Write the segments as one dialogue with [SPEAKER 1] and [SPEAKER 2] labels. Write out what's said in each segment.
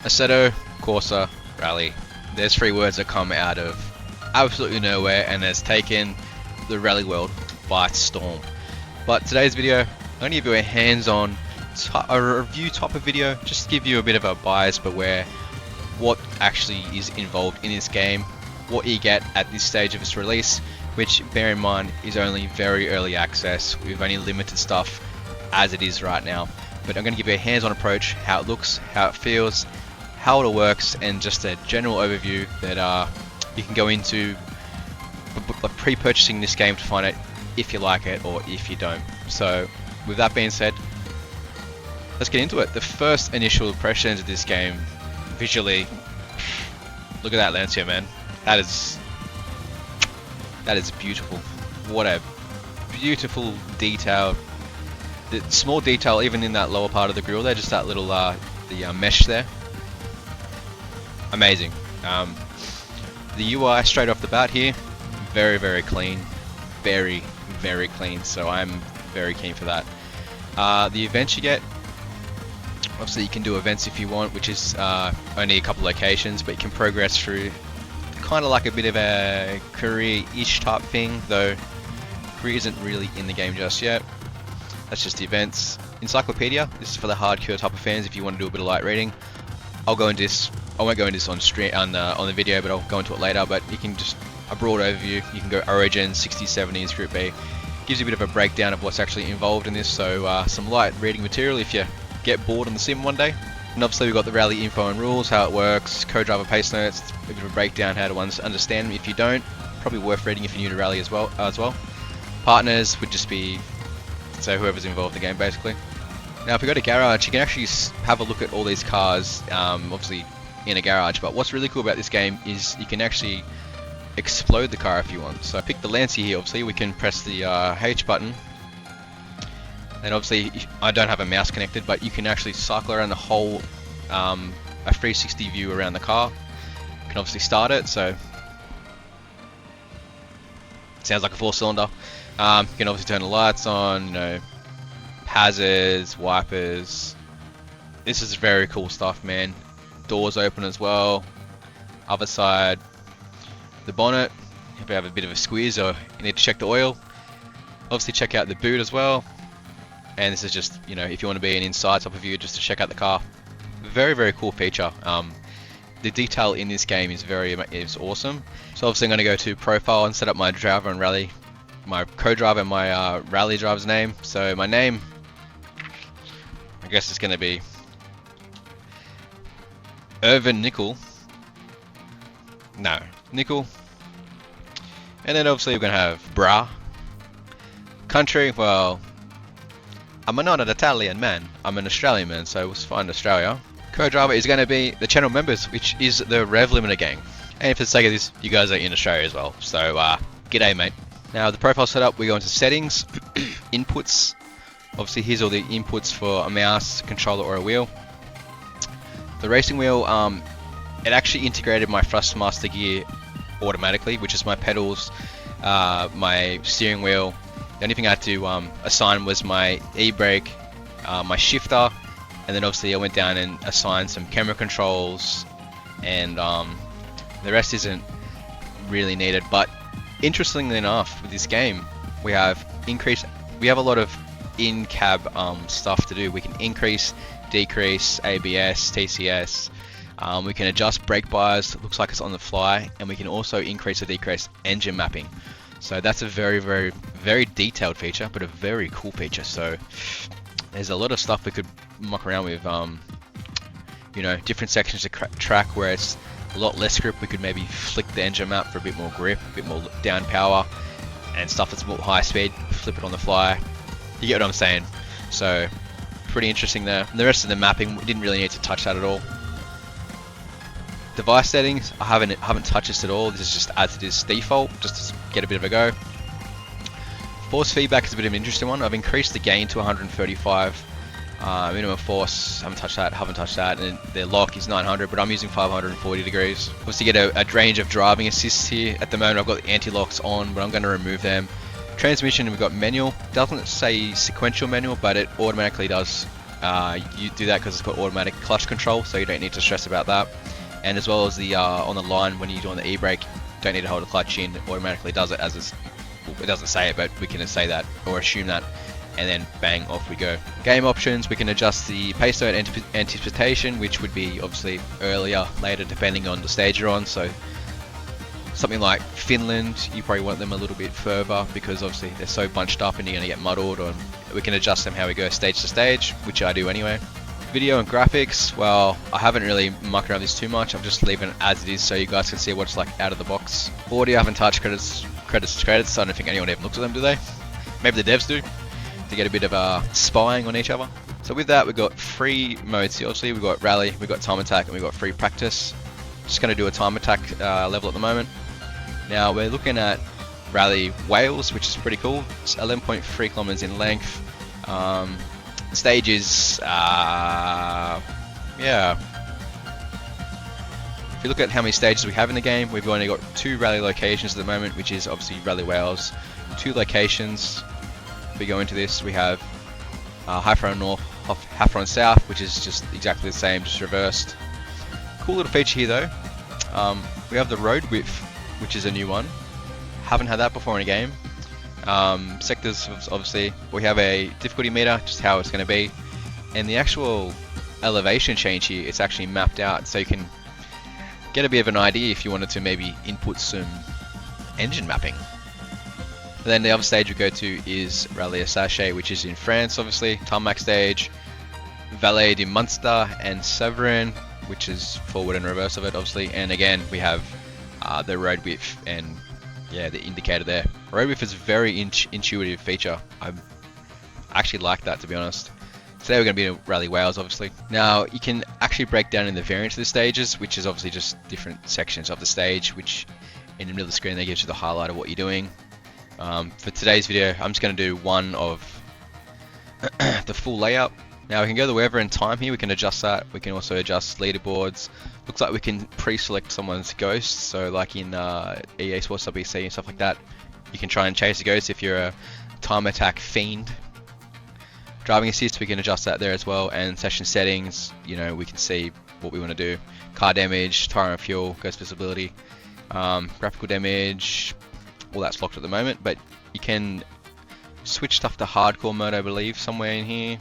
[SPEAKER 1] Assetto Corsa Rally. There's three words that come out of absolutely nowhere and has taken the rally world by storm. But today's video, I'm going to give you a hands-on a review type of video, just to give you a bit of a bias beware what actually is involved in this game, what you get at this stage of its release, which bear in mind is only very early access with only limited stuff as it is right now. But I'm going to give you a hands-on approach, how it looks, how it feels, how it works, and just a general overview that you can go into pre-purchasing this game to find out if you like it or if you don't. So with that being said, let's get into it. The first initial impressions of this game, visually, look at that lens here, man. That is beautiful. What a beautiful detail. The small detail even in that lower part of the grille there, just that little the mesh there. Amazing. The UI straight off the bat here, very clean, very clean. So I'm very keen for that. The events you get, obviously you can do events if you want, which is only a couple locations, but you can progress through kind of like a bit of a career-ish type thing, though career isn't really in the game just yet. That's just the events. Encyclopedia, this is for the hardcore type of fans if you want to do a bit of light reading. I'll go into this, I won't go into this on stream on the video, but I'll go into it later. But you can just a broad overview. You can go Origin, 60s, 70s, Group B. Gives you a bit of a breakdown of what's actually involved in this. So some light reading material if you get bored on the sim one day. And obviously we've got the rally info and rules, how it works, co-driver pace notes, a bit of a breakdown how to understand them if you don't. Probably worth reading if you're new to rally as well. Partners would just be, so whoever's involved in the game basically. Now if we go to garage, you can actually have a look at all these cars, obviously in a garage, but what's really cool about this game is you can actually explode the car if you want. So pick the Lancer here, obviously we can press the H button, and obviously I don't have a mouse connected, but you can actually cycle around the whole, a 360 view around the car. You can obviously start it, so it sounds like a 4-cylinder. You can obviously turn the lights on, you know, hazards, wipers. This is very cool stuff, man. Doors open as well. Other side, the bonnet. If you have a bit of a squeeze or you need to check the oil, obviously check out the boot as well. And this is just, you know, if you want to be an inside type of view, just to check out the car. Very cool feature. The detail in this game is awesome. So obviously I'm going to go to profile and set up my driver and rally, my co-driver and my rally driver's name. So my name, I guess it's going to be Irvin Nickel. No, Nickel. And then obviously we're going to have Bra. Country, well, I'm not an Italian man, I'm an Australian man, so we'll find Australia. Co-driver is going to be the channel members, which is the Rev Limiter gang. And for the sake of this, you guys are in Australia as well, so g'day mate. Now the profile setup, we go into settings, inputs. Obviously here's all the inputs for a mouse, controller or a wheel. The racing wheel, it actually integrated my Thrustmaster gear automatically, which is my pedals, my steering wheel. The only thing I had to assign was my e-brake, my shifter, and then obviously I went down and assigned some camera controls, and the rest isn't really needed. But interestingly enough, with this game, we have a lot of in-cab stuff to do. We can increase, decrease, ABS, TCS. We can adjust brake bias, it looks like it's on the fly, and we can also increase or decrease engine mapping. So that's a very detailed feature, but a very cool feature. So there's a lot of stuff we could muck around with. You know, different sections of track where it's a lot less grip, we could maybe flick the engine map for a bit more grip, a bit more down power, and stuff that's more high speed, flip it on the fly. You get what I'm saying? So pretty interesting there. And the rest of the mapping, we didn't really need to touch that at all. Device settings, I haven't touched this at all. This is just as it is default, just to get a bit of a go. Force feedback is a bit of an interesting one. I've increased the gain to 135. Minimum force, haven't touched that, and the lock is 900, but I'm using 540 degrees. Obviously you get a range of driving assists here. At the moment I've got the anti-locks on, but I'm going to remove them. Transmission, we've got manual. Doesn't say sequential manual, but it automatically does You do that because it's got automatic clutch control, so you don't need to stress about that. And as well as the on the line, when you're doing the e-brake, don't need to hold the clutch in, it automatically does it, as it's, well, it doesn't say it, but we can say that or assume that, and then bang, off we go. Game options, we can adjust the pace zone anticipation, which would be obviously earlier, later, depending on the stage you're on. So something like Finland, you probably want them a little bit further because obviously they're so bunched up and you're going to get muddled. Or we can adjust them how we go stage to stage, which I do anyway. Video and graphics, well, I haven't really mucked around this too much. I'm just leaving it as it is so you guys can see what it's like out of the box. Audio, I haven't touched credits. I don't think anyone even looks at them, do they? Maybe the devs do, to get a bit of spying on each other. So with that, we've got three modes here. Obviously, we've got rally, we've got time attack, and we've got free practice. Just going to do a time attack level at the moment. Now we're looking at Rally Wales, which is pretty cool. It's 11.3 kilometers in length. Stages, yeah. If you look at how many stages we have in the game, we've only got 2 rally locations at the moment, which is obviously Rally Wales. 2 locations. If we go into this, we have High-Front North, High-Front South, which is just exactly the same, just reversed. Cool little feature here though. We have the road width, which is a new one. Haven't had that before in a game. Sectors, obviously, we have a difficulty meter, just how it's going to be, and the actual elevation change here, it's actually mapped out, so you can get a bit of an idea if you wanted to maybe input some engine mapping. And then the other stage we go to is Rally Sachet, which is in France, obviously, tarmac stage, Vallée de Munster and Severin, which is forward and reverse of it, obviously, and again we have the road width and yeah, the indicator there. Road width is a very intuitive feature. I actually like that, to be honest. Today we're going to be in Rally Wales, obviously. Now you can actually break down in the variants of the stages, which is obviously just different sections of the stage, which in the middle of the screen they gives you the highlight of what you're doing. For today's video, I'm just going to do one of the full layout. Now we can go to weather and time here, we can adjust that. We can also adjust leaderboards. Looks like we can pre-select someone's ghost, so like in EA Sports WC and stuff like that, you can try and chase a ghost if you're a time attack fiend. Driving assist, we can adjust that there as well, and session settings, you know, we can see what we want to do. Car damage, tire and fuel, ghost visibility, graphical damage, all that's locked at the moment, but you can switch stuff to hardcore mode, I believe, somewhere in here.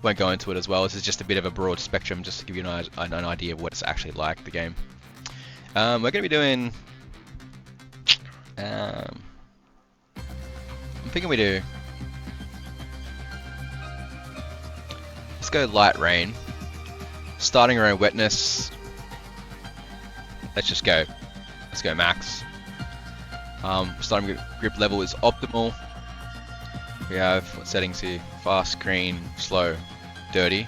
[SPEAKER 1] Won't go into it as well. This is just a bit of a broad spectrum, just to give you an idea of what it's actually like, the game. We're going to be doing. I'm thinking we do. Let's go light rain. Starting around wetness. Let's just go. Let's go max. Starting grip level is optimal. We have what settings here? Fast, green, slow, dirty.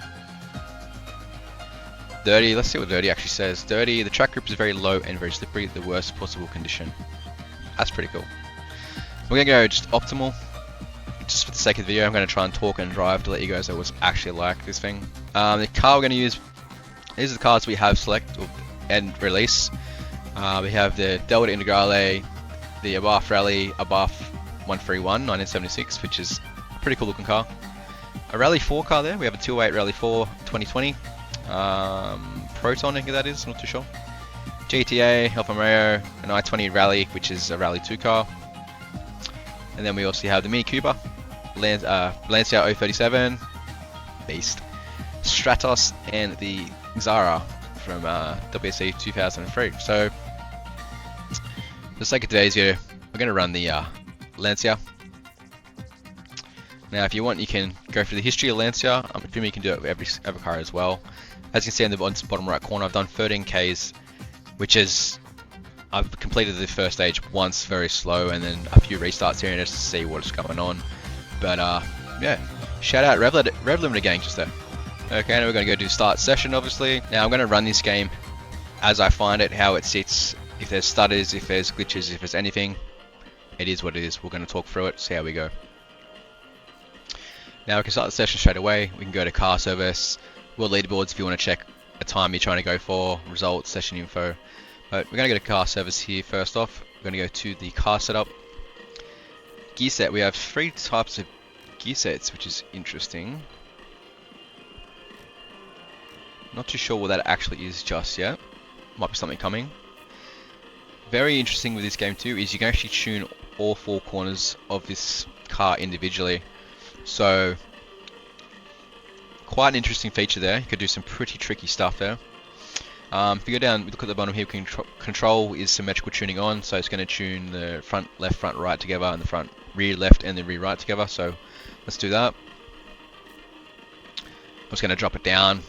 [SPEAKER 1] Dirty, let's see what dirty actually says. Dirty, the track grip is very low and very slippery, the worst possible condition. That's pretty cool. We're going to go just optimal. Just for the sake of the video, I'm going to try and talk and drive to let you guys know what's actually like this thing. The car we're going to use, these are the cars we have select and release. We have the Delta Integrale, the Abarth Rally, Abarth 131 1976, which is a pretty cool looking car. A Rally 4 car there, we have a 208 Rally 4 2020. Proton, I think that is, I'm not too sure. GTA, Alfa Romeo, an i20 Rally, which is a Rally 2 car. And then we also have the Mini Cooper, Lancia 037, Beast, Stratos, and the Xara from WSC 2003. So, for the sake of today's video, we're going to run the Lancia. Now if you want, you can go through the history of Lancia. I'm assuming you can do it with every other car as well. As you can see in the bottom right corner, I've done 13 Ks, which is, I've completed the first stage once, very slow, and then a few restarts here and just to see what's going on. But yeah, shout out Rev Limited gang just there. Okay, now we're going to go do start session, obviously. Now I'm going to run this game as I find it, how it sits, if there's stutters, if there's glitches, if there's anything. It is what it is. We're going to talk through it, see how we go. Now we can start the session straight away. We can go to car service, world leaderboards if you want to check a time you're trying to go for, results, session info. But we're going to go to car service here first off. We're going to go to the car setup. Gear set, we have 3 types of gear sets, which is interesting. Not too sure what that actually is just yet. Might be something coming. Very interesting with this game too is you can actually tune all four corners of this car individually. So quite an interesting feature there. You could do some pretty tricky stuff there. If you go down, look at the bottom here, control is symmetrical tuning on, so it's going to tune the front left, front right together, and the front rear left and the rear right together. So let's do that. I'm just going to drop it down.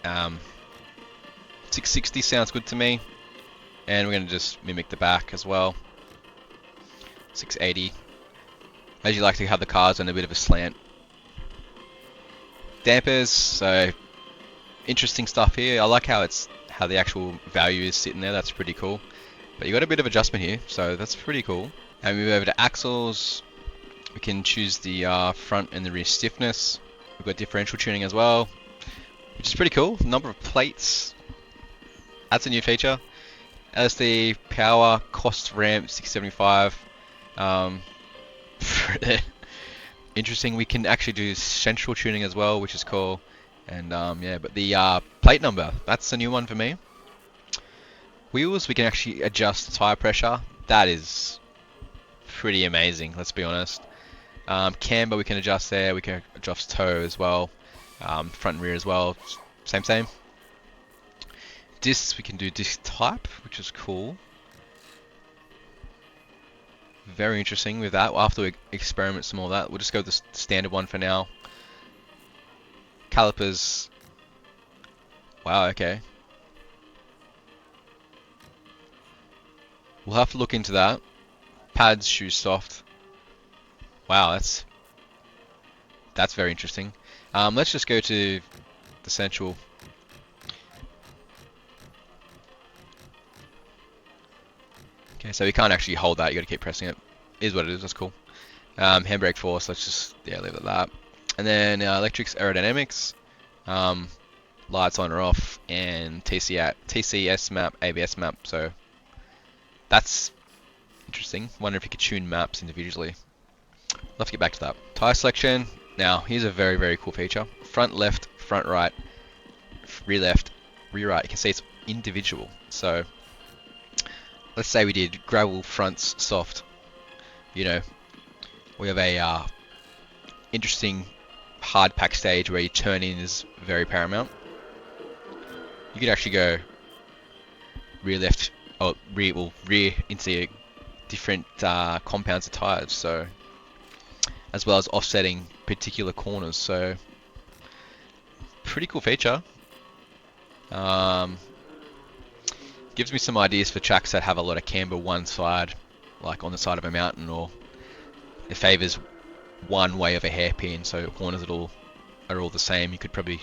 [SPEAKER 1] 660 sounds good to me, and we're going to just mimic the back as well. 680. As you like to have the cars on a bit of a slant. Dampers, so interesting stuff here. I like how the actual value is sitting there. That's pretty cool. But you got a bit of adjustment here, so that's pretty cool. And we move over to axles. We can choose the front and the rear stiffness. We've got differential tuning as well, which is pretty cool. Number of plates. That's a new feature. LSD power cost ramp 675. Interesting. We can actually do central tuning as well, which is cool. And yeah, but the plate number, that's a new one for me. Wheels, we can actually adjust tire pressure. That is pretty amazing, let's be honest. Camber we can adjust there. We can adjust toe as well. Front and rear as well. Same. Discs, we can do disc type, which is cool. Very interesting with that. After we experiment some more of that, we'll just go with the standard one for now. Calipers. Wow, okay. We'll have to look into that. Pads, shoes soft. Wow, that's very interesting. Let's just go to the central. Okay, so you can't actually hold that, you gotta keep pressing it. Is what it is, that's cool. Handbrake force, let's just, yeah, leave it at that. And then electrics, aerodynamics, lights on or off, and TCS map, ABS map, so that's interesting. Wonder if you could tune maps individually. I'll have to get back to that. Tire selection, now here's a very, very cool feature. Front left, front right, rear left, rear right, you can see it's individual. So let's say we did gravel fronts soft, you know, we have a interesting hard pack stage where you turn in is very paramount. You could actually go rear left, or rear into different compounds of tires, so as well as offsetting particular corners. So pretty cool feature. Gives me some ideas for tracks that have a lot of camber one side, like on the side of a mountain, or it favors one way of a hairpin, so corners are all the same. You could probably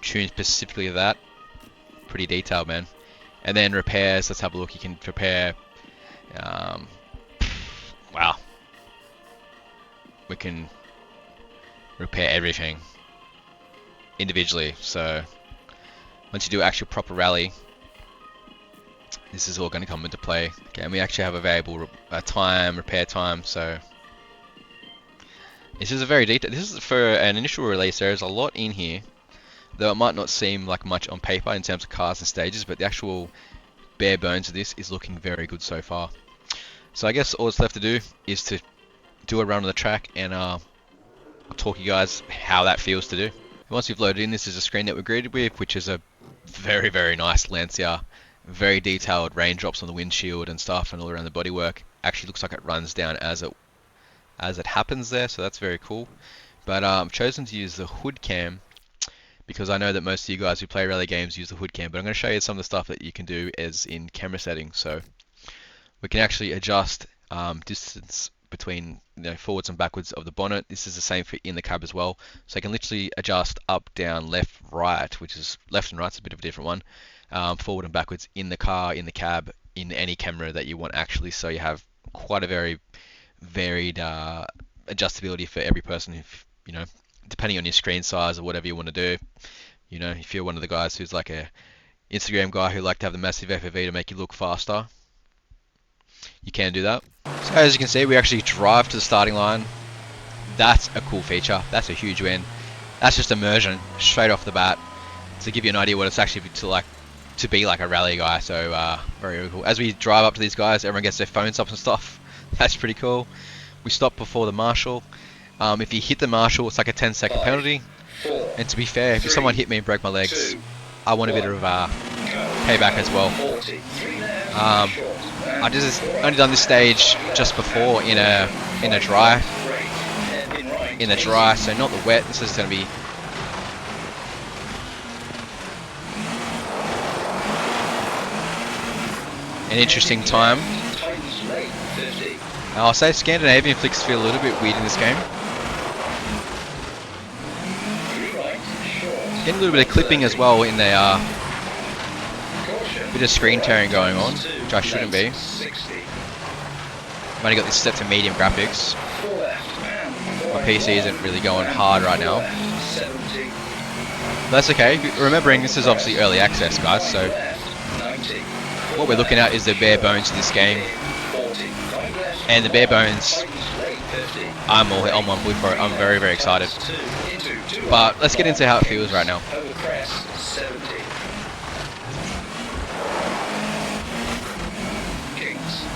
[SPEAKER 1] tune specifically that. Pretty detailed, man. And then repairs, let's have a look. You can repair, wow. We can repair everything individually. So once you do actual proper rally, this is all going to come into play. Okay, and we actually have a variable repair time, so this is a very detailed. This is for an initial release. There is a lot in here, though it might not seem like much on paper in terms of cars and stages, but the actual bare bones of this is looking very good so far. So I guess all that's left to do is to do a run on the track, and I'll talk you guys how that feels to do. Once you've loaded in, this is a screen that we're greeted with, which is a very, very nice Lancia. Very detailed raindrops on the windshield and stuff, and all around the bodywork. Actually looks like it runs down as it happens there, so that's very cool. But I've chosen to use the hood cam because I know that most of you guys who play rally games use the hood cam, but I'm going to show you some of the stuff that you can do as in camera settings. So we can actually adjust distance between forwards and backwards of the bonnet. This is the same for in the cab as well. So I can literally adjust up, down, left, right, which is left and right's a bit of a different one. Forward and backwards in the car, in the cab, in any camera that you want actually. So you have quite a very varied adjustability for every person, if depending on your screen size or whatever you want to do. If you're one of the guys who's like a Instagram guy who like to have the massive FOV to make you look faster, you can do that. So as you can see, we actually drive to the starting line. That's a cool feature. That's a huge win. That's just immersion straight off the bat. to give you an idea what it's actually to be like a rally guy. So very, very cool. As we drive up to these guys, everyone gets their phones up and stuff. That's pretty cool. We stop before the marshal. If you hit the marshal, it's like a 10-second penalty. And to be fair, if someone hit me and broke my legs, I want a bit of payback as well. I just only done this stage just before in the dry, so not the wet. This is going to be an interesting time. I'll say Scandinavian flicks feel a little bit weird in this game. Getting a little bit of clipping as well in the bit of screen tearing going on, which I shouldn't be. I've only got this set to medium graphics. My PC isn't really going hard right now. But that's okay. Remembering this is obviously early access, guys, so what we're looking at is the bare bones of this game. And the bare bones, I'm on board for it. I'm very, very excited. But let's get into how it feels right now.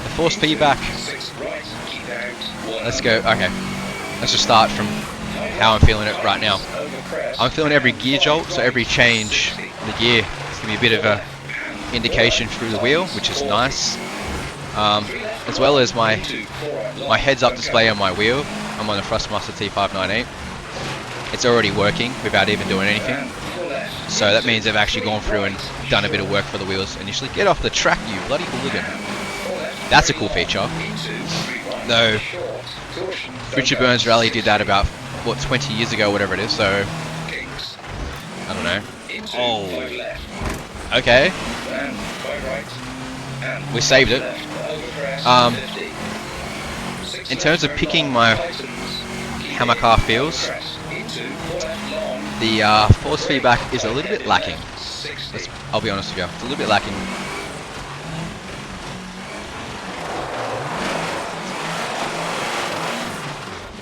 [SPEAKER 1] The force feedback. Let's go. Okay. Let's just start from how I'm feeling it right now. I'm feeling every gear jolt, so every change in the gear is going to be a bit of a indication through the wheel, which is nice. As well as my heads-up display on my wheel. I'm on the Thrustmaster T598. It's already working without even doing anything. So that means they've actually gone through and done a bit of work for the wheels initially. Get off the track, you bloody hooligan. That's a cool feature. Though Richard Burns Rally did that about, what, 20 years ago, whatever it is, so I don't know. Oh. Okay. We saved it. In terms of picking how my car feels, the force feedback is a little bit lacking. I'll be honest with you, it's a little bit lacking.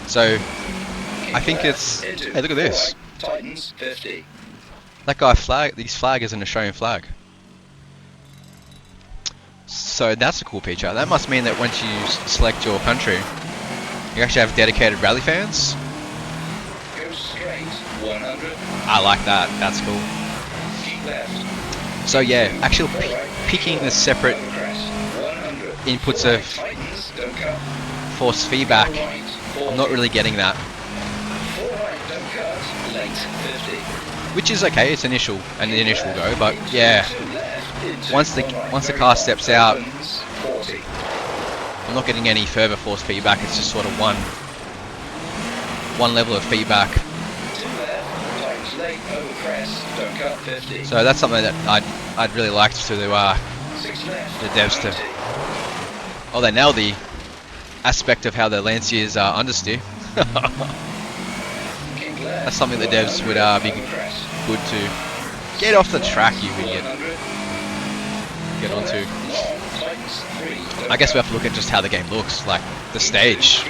[SPEAKER 1] So I think it's, hey, look at this. That guy these flag isn't a Australian flag. So that's a cool feature. That must mean that once you select your country, you actually have dedicated rally fans. I like that. That's cool. So yeah, actually picking the separate inputs of force feedback, I'm not really getting that. Which is okay. It's an initial go, but yeah. Once the car steps out, I'm not getting any further force feedback. It's just sort of one level of feedback. So that's something that I'd really like to the devs to. Oh, they nailed the aspect of how the Lanciers understeer. That's something the devs would be good to get off the track, you idiot. Get onto. I guess we have to look at just how the game looks, like the stage.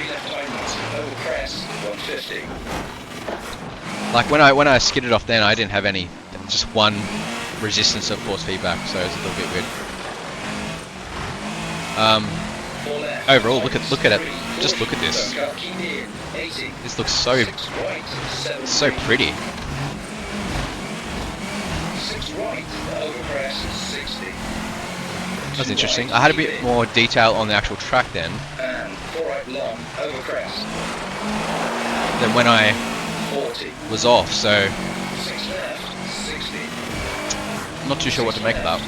[SPEAKER 1] Like when I skidded off, then I didn't have any, just one resistance of force feedback, so it's a little bit weird. Overall, look at it. Just look at this. This looks so pretty. That's interesting. I had a bit more detail on the actual track then than when I was off, so I'm not too sure what to make of that.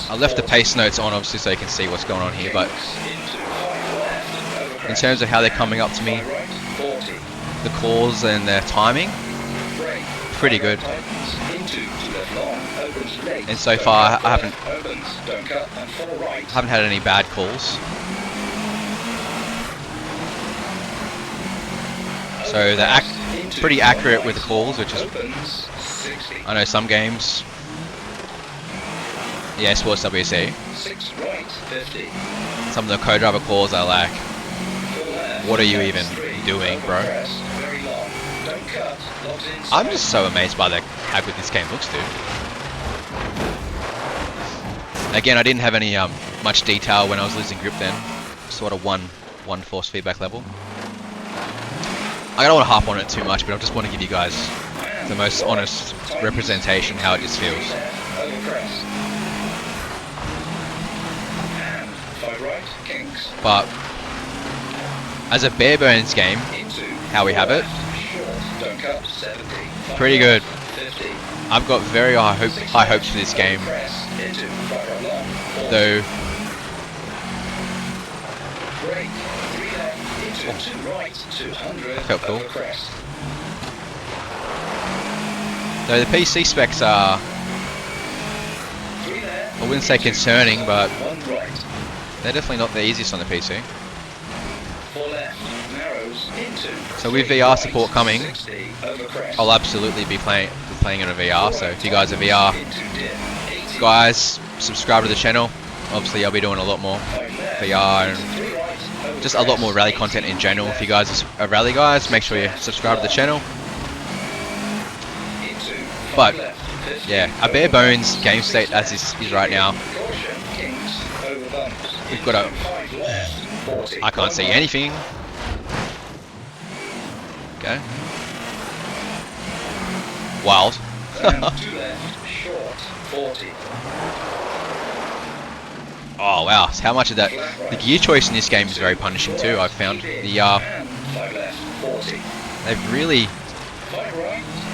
[SPEAKER 1] I left the pace notes on obviously so you can see what's going on here, but in terms of how they're coming up to me, the calls and their timing, pretty good. And so far I haven't had any bad calls. So they're pretty accurate with the calls, which is, I know some games. Yeah, Sports WC. Some of the co-driver calls are like, what are you even doing, bro? I'm just so amazed by how good this game looks, dude. Again, I didn't have any much detail when I was losing grip then. Sort of one force feedback level. I don't want to harp on it too much, but I just want to give you guys the most honest representation how it just feels. But as a bare bones game, how we have it, pretty good. I've got very high hopes for this game, though. Felt cool. Though the PC specs are, I wouldn't say concerning, but they're definitely not the easiest on the PC. So with VR support coming, I'll absolutely be playing in a VR. So if you guys are VR guys, subscribe to the channel. Obviously I'll be doing a lot more VR and just a lot more rally content in general. If you guys are rally guys, make sure you subscribe to the channel. But yeah, a bare bones game state as this is right now. We've got I can't see anything. Okay. Wild. Oh wow, so how much of that? The gear choice in this game is very punishing too, I've found. They've really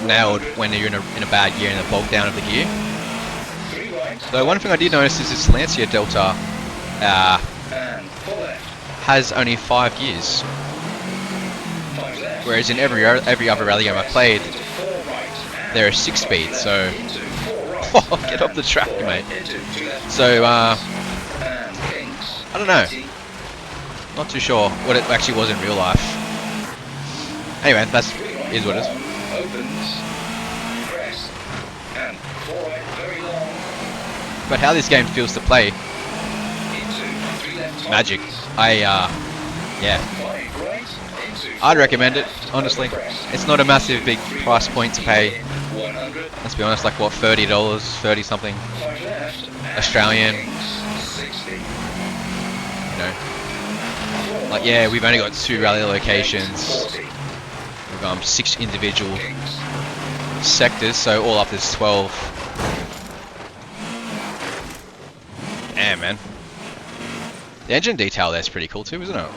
[SPEAKER 1] nailed when you're in a bad gear and the bulk down of the gear. Though one thing I did notice is this Lancia Delta has only 5 gears. Whereas in every other rally game I played, there are 6 speeds, so get off the track, mate. So I don't know. Not too sure what it actually was in real life. Anyway, is what it is. But how this game feels to play, magic. Yeah, I'd recommend it, honestly. It's not a massive big price point to pay. Let's be honest, like what, $30, 30 something Australian. You know, like yeah, we've only got 2 rally locations. We've got 6 individual sectors, so all up there's 12. Damn, man. The engine detail there's pretty cool too, isn't it?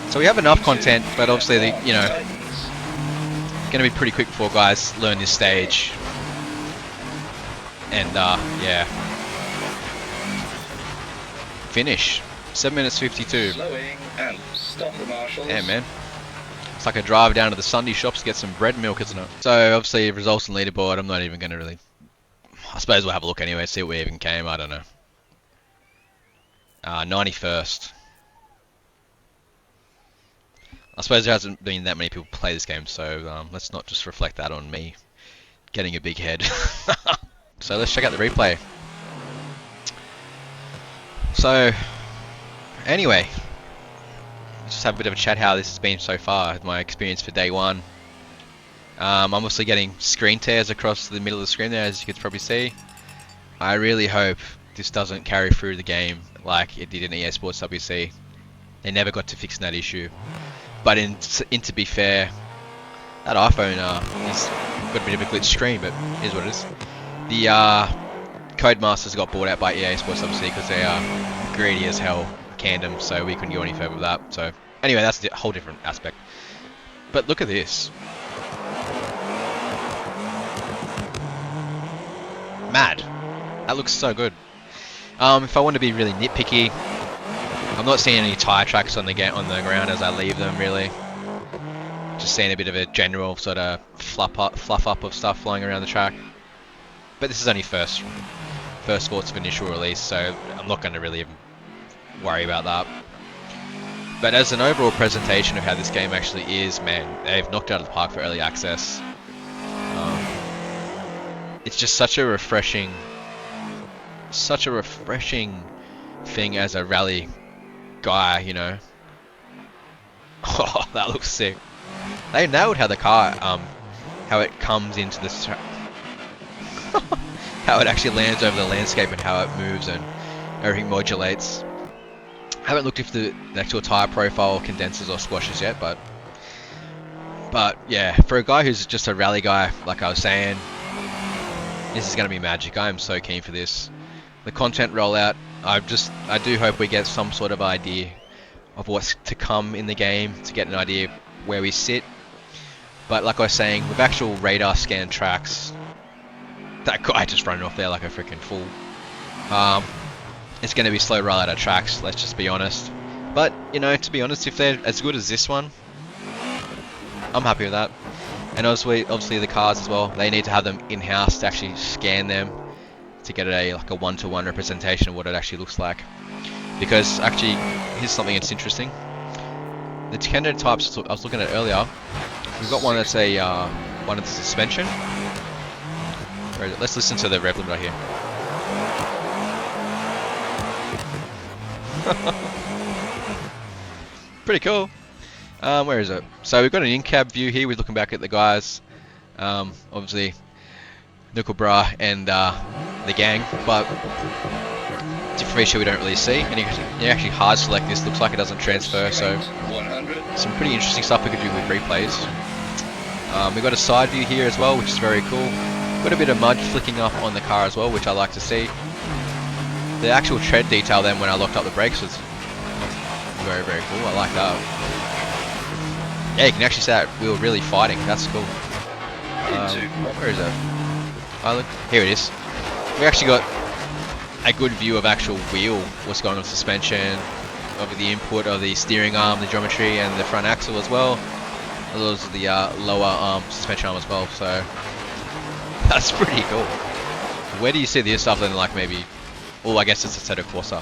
[SPEAKER 1] So we have enough content, but obviously, you know, gonna be pretty quick before guys learn this stage. And yeah, finish 7 minutes 52. Yeah, man. It's like a drive down to the Sunday shops to get some bread and milk, isn't it? So obviously, results and leaderboard. I'm not even gonna really. I suppose we'll have a look anyway, see what we even came. I don't know. 91st. I suppose there hasn't been that many people play this game, so let's not just reflect that on me getting a big head. So let's check out the replay. So, anyway, let's just have a bit of a chat how this has been so far, my experience for day 1. I'm obviously getting screen tears across the middle of the screen there, as you could probably see. I really hope this doesn't carry through the game like it did in EA Sports WC. They never got to fixing that issue. But to be fair, that iPhone has got a bit of a glitch screen, but here's what it is. The Codemasters got bought out by EA Sports WC because they are greedy as hell, canned them, so we couldn't go any further with that. So anyway, that's a whole different aspect. But look at this. Mad. That looks so good. If I want to be really nitpicky, I'm not seeing any tire tracks on the ground as I leave them, really. Just seeing a bit of a general sort of fluff up of stuff flying around the track. But this is only first thoughts of initial release, so I'm not going to really even worry about that. But as an overall presentation of how this game actually is, man, they've knocked it out of the park for early access. It's just such a refreshing thing as a rally guy, you know. Oh, that looks sick. They nailed how the car, how it comes into the how it actually lands over the landscape and how it moves and everything modulates. I haven't looked if the actual tire profile condenses or squashes yet, but yeah, for a guy who's just a rally guy, like I was saying, this is going to be magic. I am so keen for this. The content rollout, I do hope we get some sort of idea of what's to come in the game, to get an idea where we sit. But like I was saying, with actual radar scan tracks, that guy just running off there like a freaking fool. It's going to be slow rollout of tracks, let's just be honest. But, you know, to be honest, if they're as good as this one, I'm happy with that. And obviously the cars as well, they need to have them in-house to actually scan them to get like a one-to-one representation of what it actually looks like. Because actually, here's something that's interesting. The tender types I was looking at earlier, we've got one that's a one of the suspension. Where is it? Let's listen to the rev limiter here. Pretty cool. Where is it? So we've got an in-cab view here. We're looking back at the guys, obviously Nickel Bra and the gang, but different feature we don't really see. And you can actually hard select this. Looks like it doesn't transfer. So some pretty interesting stuff we could do with replays. We've got a side view here as well, which is very cool. Got a bit of mud flicking up on the car as well, which I like to see. The actual tread detail then when I locked up the brakes was very, very cool. I like that. Yeah, you can actually see that we were really fighting. That's cool. Where is it? Oh, look. Here it is. We actually got a good view of actual wheel, what's going on with suspension, of the input of the steering arm, the geometry, and the front axle as well. As well as the lower arm, suspension arm as well. So that's pretty cool. Where do you see this other than like maybe? Oh, I guess it's Assetto Corsa.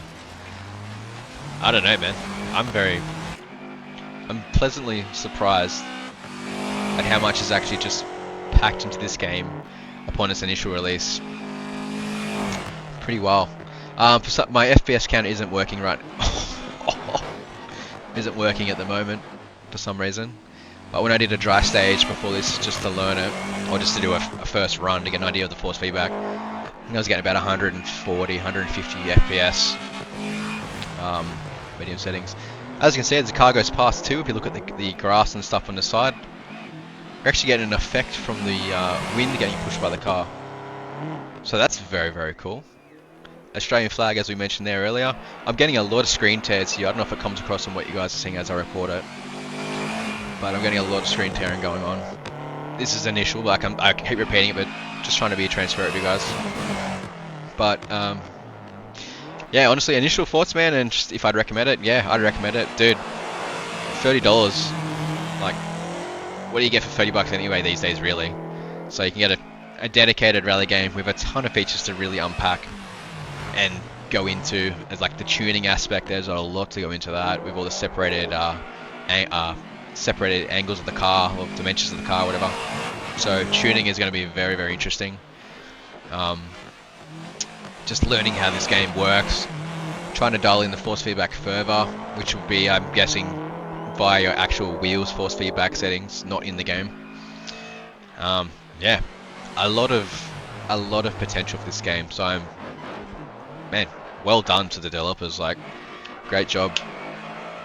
[SPEAKER 1] I don't know, man. I'm pleasantly surprised at how much is actually just packed into this game upon its initial release. Pretty well. My FPS counter isn't working right. Isn't working at the moment for some reason. But when I did a dry stage before this, just to learn it, or just to do a first run to get an idea of the force feedback, I think I was getting about 140, 150 FPS. Medium settings. As you can see, as the car goes past too, if you look at the grass and stuff on the side, you're actually getting an effect from the wind getting pushed by the car. So that's very, very cool. Australian flag, as we mentioned there earlier. I'm getting a lot of screen tears here. I don't know if it comes across on what you guys are seeing as I record it, but I'm getting a lot of screen tearing going on. This is initial, like I keep repeating it, but just trying to be transparent with you guys. But yeah, honestly, initial thoughts, man, and just if I'd recommend it, yeah, I'd recommend it, dude. $30, like, what do you get for $30 anyway these days, really? So you can get a dedicated rally game with a ton of features to really unpack and go into. As like the tuning aspect, there's a lot to go into that with all the separated separated angles of the car or dimensions of the car, whatever. So tuning is going to be very, very interesting. Just learning how this game works, trying to dial in the force feedback further, which will be, I'm guessing, via your actual wheels force feedback settings, not in the game. Yeah, a lot of potential for this game. So man, well done to the developers. Like, great job.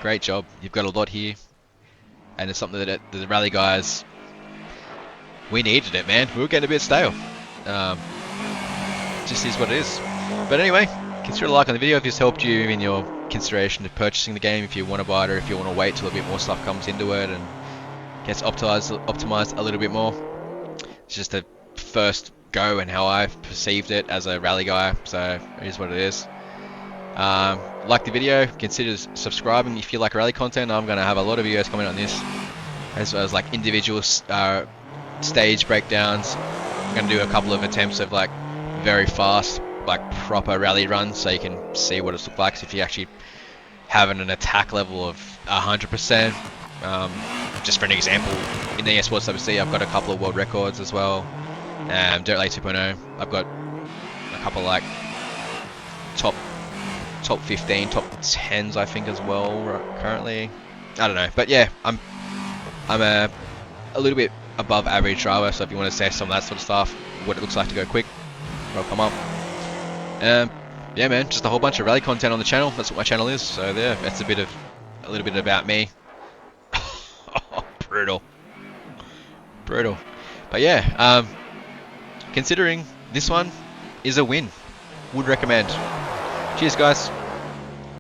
[SPEAKER 1] You've got a lot here, and it's something that the rally guys, we needed it, man. We were getting a bit stale. Just is what it is. But anyway, consider a like on the video if this helped you in your consideration of purchasing the game, if you want to buy it, or if you want to wait till a bit more stuff comes into it and gets optimized a little bit more. It's just a first go and how I've perceived it as a rally guy, so it is what it is. Like the video, consider subscribing if you like rally content. I'm going to have a lot of videos coming on this, as well as like individual stage breakdowns. I'm going to do a couple of attempts of like very fast, like proper rally runs, so you can see what it's look like. So if you actually have an attack level of 100%, just for an example, in the esports WC, I've got a couple of world records as well. Dirt Rally 2.0, I've got a couple like top 15, top 10s I think as well currently. I don't know, but yeah, I'm a little bit above average driver. So if you want to say some of that sort of stuff, what it looks like to go quick, well, come on. Yeah, man, just a whole bunch of rally content on the channel. That's what my channel is. So there, that's a little bit about me. Brutal, brutal. But yeah, considering this one is a win, would recommend. Cheers, guys.